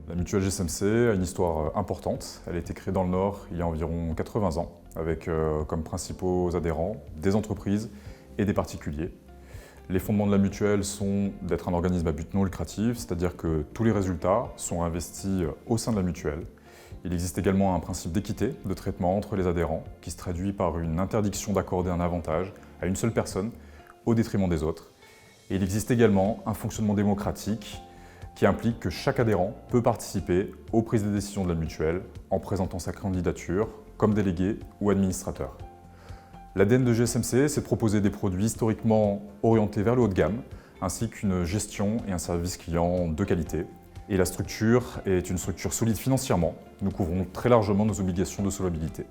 La mutuelle GSMC a une histoire importante. Elle a été créée dans le Nord il y a environ 80 ans, avec comme principaux adhérents des entreprises et des particuliers. Les fondements de la mutuelle sont d'être un organisme à but non lucratif, c'est-à-dire que tous les résultats sont investis au sein de la mutuelle. Il existe également un principe d'équité de traitement entre les adhérents, qui se traduit par une interdiction d'accorder un avantage à une seule personne au détriment des autres. Et il existe également un fonctionnement démocratique qui implique que chaque adhérent peut participer aux prises de décision de la mutuelle en présentant sa candidature comme délégué ou administrateur. L'ADN de GSMC, c'est de proposer des produits historiquement orientés vers le haut de gamme, ainsi qu'une gestion et un service client de qualité. Et la structure est une structure solide financièrement. Nous couvrons très largement nos obligations de solvabilité.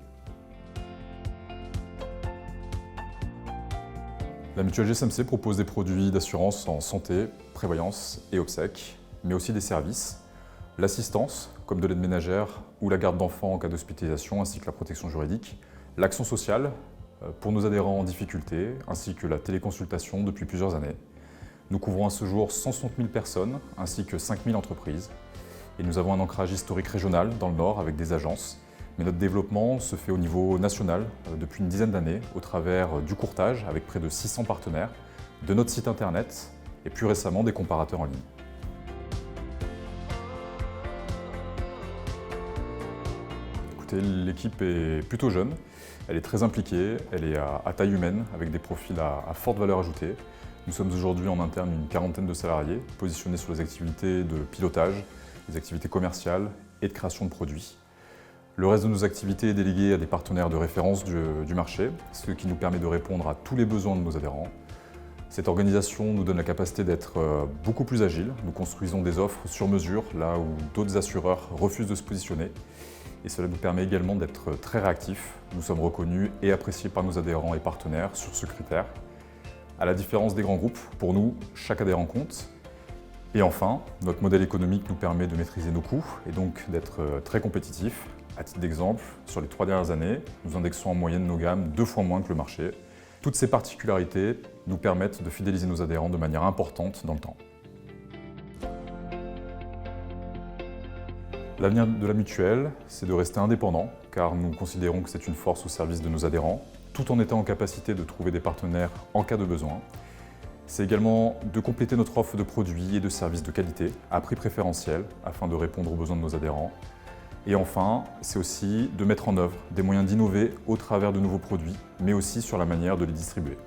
La mutuelle GSMC propose des produits d'assurance en santé, prévoyance et obsèques, mais aussi des services, l'assistance, comme de l'aide ménagère ou la garde d'enfants en cas d'hospitalisation, ainsi que la protection juridique, l'action sociale pour nos adhérents en difficulté, ainsi que la téléconsultation depuis plusieurs années. Nous couvrons à ce jour 160 000 personnes, ainsi que 5 000 entreprises. Et nous avons un ancrage historique régional dans le Nord avec des agences. Mais notre développement se fait au niveau national depuis une dizaine d'années, au travers du courtage avec près de 600 partenaires, de notre site internet et plus récemment des comparateurs en ligne. L'équipe est plutôt jeune, elle est très impliquée, elle est à taille humaine avec des profils à forte valeur ajoutée. Nous sommes aujourd'hui en interne une quarantaine de salariés positionnés sur les activités de pilotage, les activités commerciales et de création de produits. Le reste de nos activités est délégué à des partenaires de référence du marché, ce qui nous permet de répondre à tous les besoins de nos adhérents. Cette organisation nous donne la capacité d'être beaucoup plus agile. Nous construisons des offres sur mesure là où d'autres assureurs refusent de se positionner. Et cela nous permet également d'être très réactifs. Nous sommes reconnus et appréciés par nos adhérents et partenaires sur ce critère. À la différence des grands groupes, pour nous, chaque adhérent compte. Et enfin, notre modèle économique nous permet de maîtriser nos coûts et donc d'être très compétitifs. À titre d'exemple, sur les 3 dernières années, nous indexons en moyenne nos gammes 2 fois moins que le marché. Toutes ces particularités nous permettent de fidéliser nos adhérents de manière importante dans le temps. L'avenir de la mutuelle, c'est de rester indépendant, car nous considérons que c'est une force au service de nos adhérents, tout en étant en capacité de trouver des partenaires en cas de besoin. C'est également de compléter notre offre de produits et de services de qualité à prix préférentiel, afin de répondre aux besoins de nos adhérents. Et enfin, c'est aussi de mettre en œuvre des moyens d'innover au travers de nouveaux produits, mais aussi sur la manière de les distribuer.